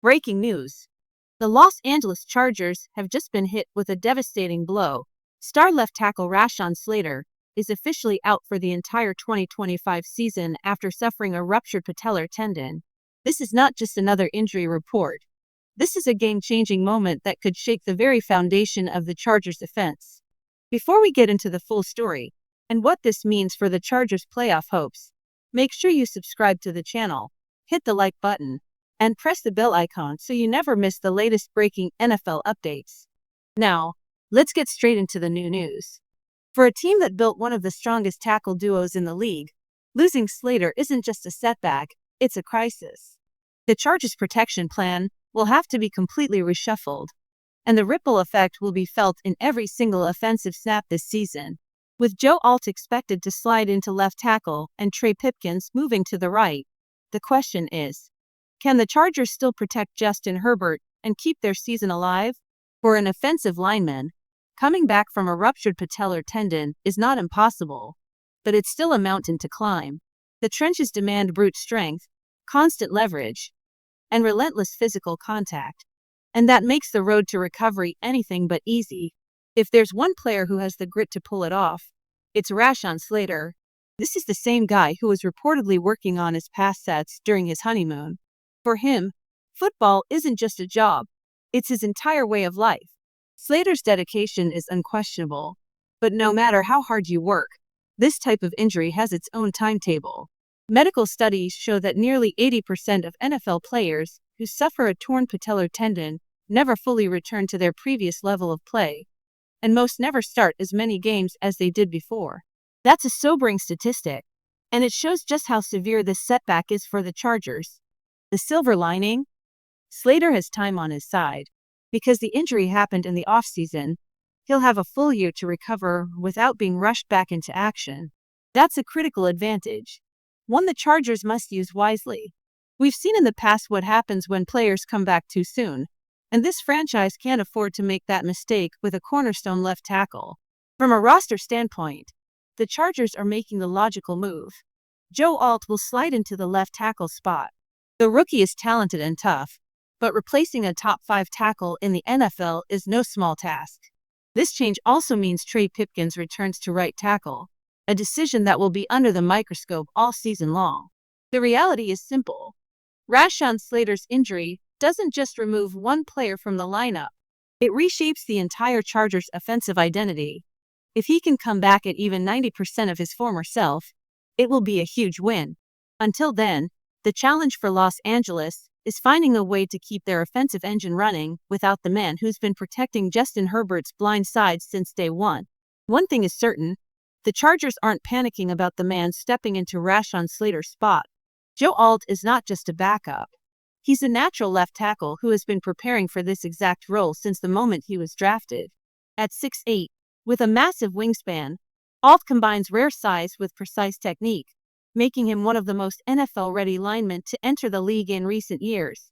Breaking news. The Los Angeles Chargers have just been hit with a devastating blow. Star left tackle Rashan Slater is officially out for the entire 2025 season after suffering a ruptured patellar tendon. This is not just another injury report. This is a game-changing moment that could shake the very foundation of the Chargers' offense. Before we get into the full story and what this means for the Chargers' playoff hopes, make sure you subscribe to the channel, hit the like button, and press the bell icon so you never miss the latest breaking NFL updates. Now, let's get straight into the new news. For a team that built one of the strongest tackle duos in the league, losing Slater isn't just a setback, it's a crisis. The Chargers' protection plan will have to be completely reshuffled, and the ripple effect will be felt in every single offensive snap this season. With Joe Alt expected to slide into left tackle and Trey moving to the right, the question is, can the Chargers still protect Justin Herbert and keep their season alive? For an offensive lineman, coming back from a ruptured patellar tendon is not impossible, but it's still a mountain to climb. The trenches demand brute strength, constant leverage, and relentless physical contact, and that makes the road to recovery anything but easy. If there's one player who has the grit to pull it off, it's Rashan Slater. This is the same guy who was reportedly working on his pass sets during his honeymoon. For him, football isn't just a job, it's his entire way of life. Slater's dedication is unquestionable, but no matter how hard you work, this type of injury has its own timetable. Medical studies show that nearly 80% of NFL players who suffer a torn patellar tendon never fully return to their previous level of play, and most never start as many games as they did before. That's a sobering statistic, and it shows just how severe this setback is for the Chargers. The silver lining? Slater has time on his side. Because the injury happened in the offseason, he'll have a full year to recover without being rushed back into action. That's a critical advantage, one the Chargers must use wisely. We've seen in the past what happens when players come back too soon, and this franchise can't afford to make that mistake with a cornerstone left tackle. From a roster standpoint, the Chargers are making the logical move. Joe Alt will slide into the left tackle spot. The rookie is talented and tough, but replacing a top 5 tackle in the NFL is no small task. This change also means Trey returns to right tackle, a decision that will be under the microscope all season long. The reality is simple. Rashan Slater's injury doesn't just remove one player from the lineup, it reshapes the entire Chargers' offensive identity. If he can come back at even 90% of his former self, it will be a huge win. Until then, the challenge for Los Angeles is finding a way to keep their offensive engine running without the man who's been protecting Justin Herbert's blind side since day one. One thing is certain, the Chargers aren't panicking about the man stepping into Rashan Slater's spot. Joe Alt is not just a backup. He's a natural left tackle who has been preparing for this exact role since the moment he was drafted. At 6'8", with a massive wingspan, Alt combines rare size with precise technique, making him one of the most NFL-ready linemen to enter the league in recent years.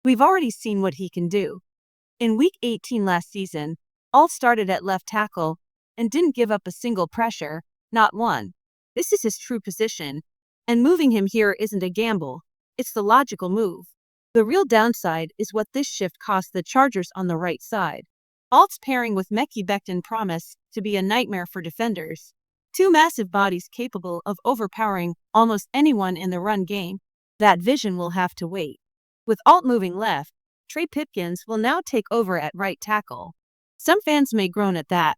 We've already seen what he can do. In Week 18 last season, Alt started at left tackle and didn't give up a single pressure, not one. This is his true position, and moving him here isn't a gamble, it's the logical move. The real downside is what this shift cost the Chargers on the right side. Alt's pairing with Becton promise to be a nightmare for defenders. Two massive bodies capable of overpowering almost anyone in the run game. That vision will have to wait. With Alt moving left, Trey will now take over at right tackle. Some fans may groan at that,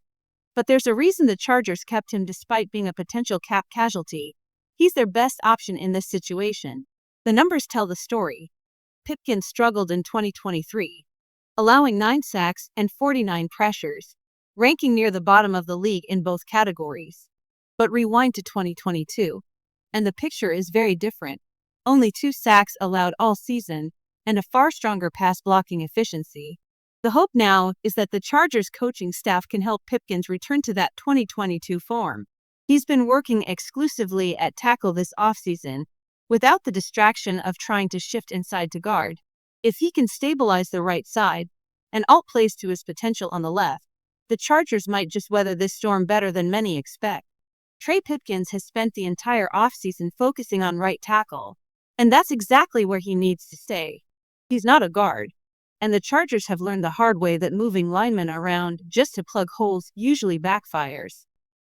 but there's a reason the Chargers kept him despite being a potential cap casualty. He's their best option in this situation. The numbers tell the story. Pipkins struggled in 2023, allowing 9 sacks and 49 pressures, ranking near the bottom of the league in both categories. But rewind to 2022, and the picture is very different. Only 2 sacks allowed all season, and a far stronger pass blocking efficiency. The hope now is that the Chargers coaching staff can help Pipkins return to that 2022 form. He's been working exclusively at tackle this offseason, without the distraction of trying to shift inside to guard. If he can stabilize the right side, and Alt plays to his potential on the left, the Chargers might just weather this storm better than many expect. Trey has spent the entire offseason focusing on right tackle, and that's exactly where he needs to stay. He's not a guard, and the Chargers have learned the hard way that moving linemen around just to plug holes usually backfires.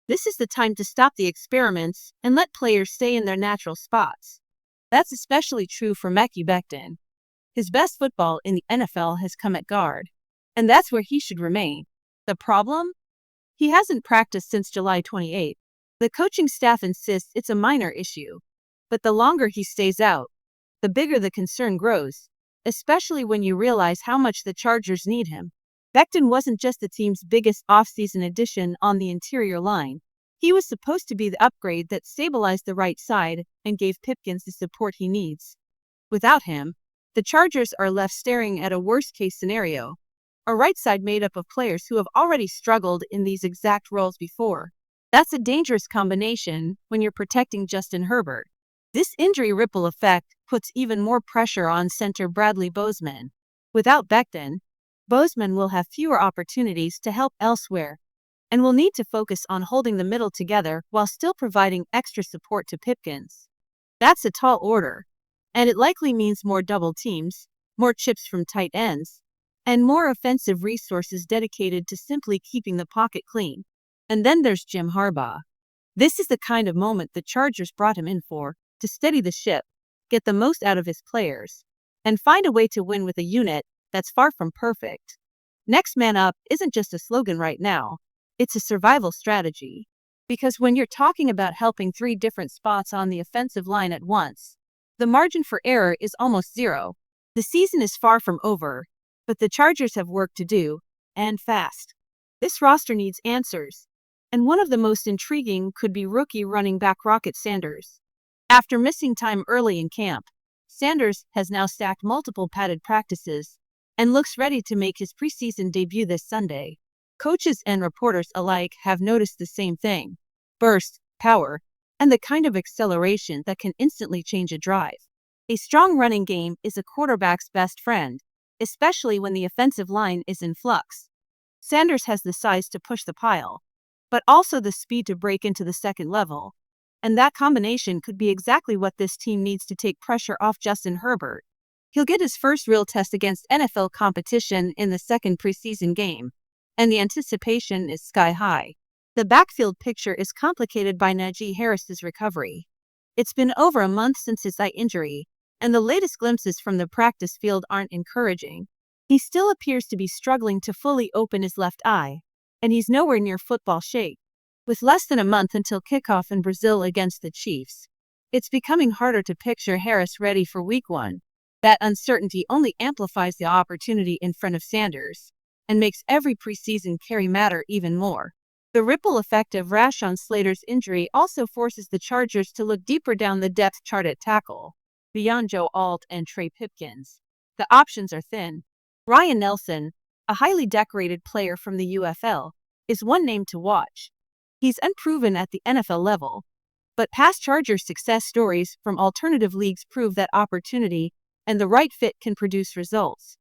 This is the time to stop the experiments and let players stay in their natural spots. That's especially true for Mekhi Becton. His best football in the NFL has come at guard, and that's where he should remain. The problem? He hasn't practiced since July 28th. The coaching staff insists it's a minor issue, but the longer he stays out, the bigger the concern grows, especially when you realize how much the Chargers need him. Becton wasn't just the team's biggest offseason addition on the interior line. He was supposed to be the upgrade that stabilized the right side and gave Pipkins the support he needs. Without him, the Chargers are left staring at a worst-case scenario, a right side made up of players who have already struggled in these exact roles before. That's a dangerous combination when you're protecting Justin Herbert. This injury ripple effect puts even more pressure on center Bradley Bozeman. Without Becton, Bozeman will have fewer opportunities to help elsewhere, and will need to focus on holding the middle together while still providing extra support to Pipkins. That's a tall order, and it likely means more double teams, more chips from tight ends, and more offensive resources dedicated to simply keeping the pocket clean. And then there's Jim Harbaugh. This is the kind of moment the Chargers brought him in for, to steady the ship, get the most out of his players, and find a way to win with a unit that's far from perfect. Next man up isn't just a slogan right now, it's a survival strategy. Because when you're talking about helping 3 different spots on the offensive line at once, the margin for error is almost zero. The season is far from over, but the Chargers have work to do, and fast. This roster needs answers, and one of the most intriguing could be rookie running back Rocket Sanders. After missing time early in camp, Sanders has now stacked multiple padded practices and looks ready to make his preseason debut this Sunday. Coaches and reporters alike have noticed the same thing: burst, power, and the kind of acceleration that can instantly change a drive. A strong running game is a quarterback's best friend, especially when the offensive line is in flux. Sanders has the size to push the pile, but also the speed to break into the second level, and that combination could be exactly what this team needs to take pressure off Justin Herbert. He'll get his first real test against NFL competition in the second preseason game, and the anticipation is sky high. The backfield picture is complicated by Najee Harris's recovery. It's been over a month since his eye injury, and the latest glimpses from the practice field aren't encouraging. He still appears to be struggling to fully open his left eye, and he's nowhere near football shape. With less than a month until kickoff in Brazil against the Chiefs, it's becoming harder to picture Harris ready for Week 1. That uncertainty only amplifies the opportunity in front of Sanders, and makes every preseason carry matter even more. The ripple effect of Rashan Slater's injury also forces the Chargers to look deeper down the depth chart at tackle. Beyond Joe Alt and Trey Pipkins, the options are thin. Ryan Nelson, a highly decorated player from the UFL, is one name to watch. He's unproven at the NFL level, but past Chargers success stories from alternative leagues prove that opportunity and the right fit can produce results.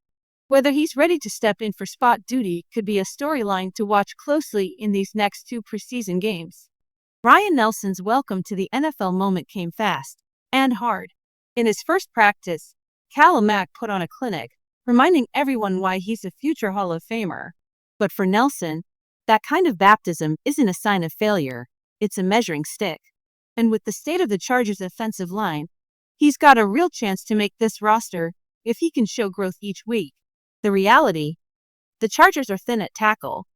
Whether he's ready to step in for spot duty could be a storyline to watch closely in these next 2 preseason games. Ryan Nelson's welcome to the NFL moment came fast and hard. In his first practice, Callum Mack put on a clinic, reminding everyone why he's a future Hall of Famer. But for Nelson, that kind of baptism isn't a sign of failure, it's a measuring stick. And with the state of the Chargers' offensive line, he's got a real chance to make this roster if he can show growth each week. The reality? The Chargers are thin at tackle.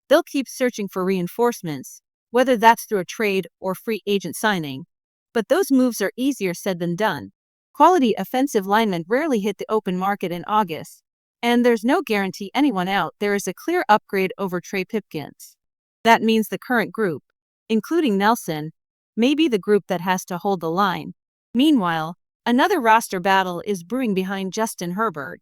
They'll keep searching for reinforcements, whether that's through a trade or free agent signing. But those moves are easier said than done. Quality offensive linemen rarely hit the open market in August, and there's no guarantee anyone out there is a clear upgrade over Trey Pipkins. That means the current group, including Nelson, may be the group that has to hold the line. Meanwhile, another roster battle is brewing behind Justin Herbert.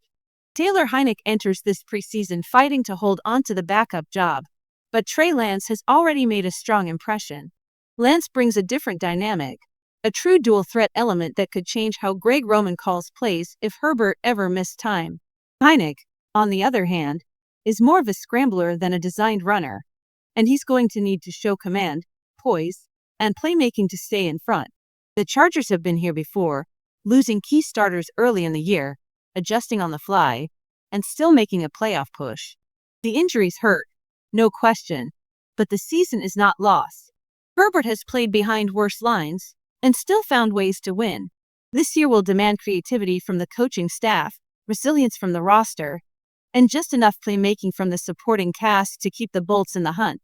Taylor Heinicke enters this preseason fighting to hold onto the backup job, but Trey Lance has already made a strong impression. Lance brings a different dynamic, a true dual threat element that could change how Greg Roman calls plays if Herbert ever missed time. Heinicke, on the other hand, is more of a scrambler than a designed runner, and he's going to need to show command, poise, and playmaking to stay in front. The Chargers have been here before, losing key starters early in the year, adjusting on the fly, and still making a playoff push. The injuries hurt, no question, but the season is not lost. Herbert has played behind worse lines and still found ways to win. This year will demand creativity from the coaching staff, resilience from the roster, and just enough playmaking from the supporting cast to keep the Bolts in the hunt.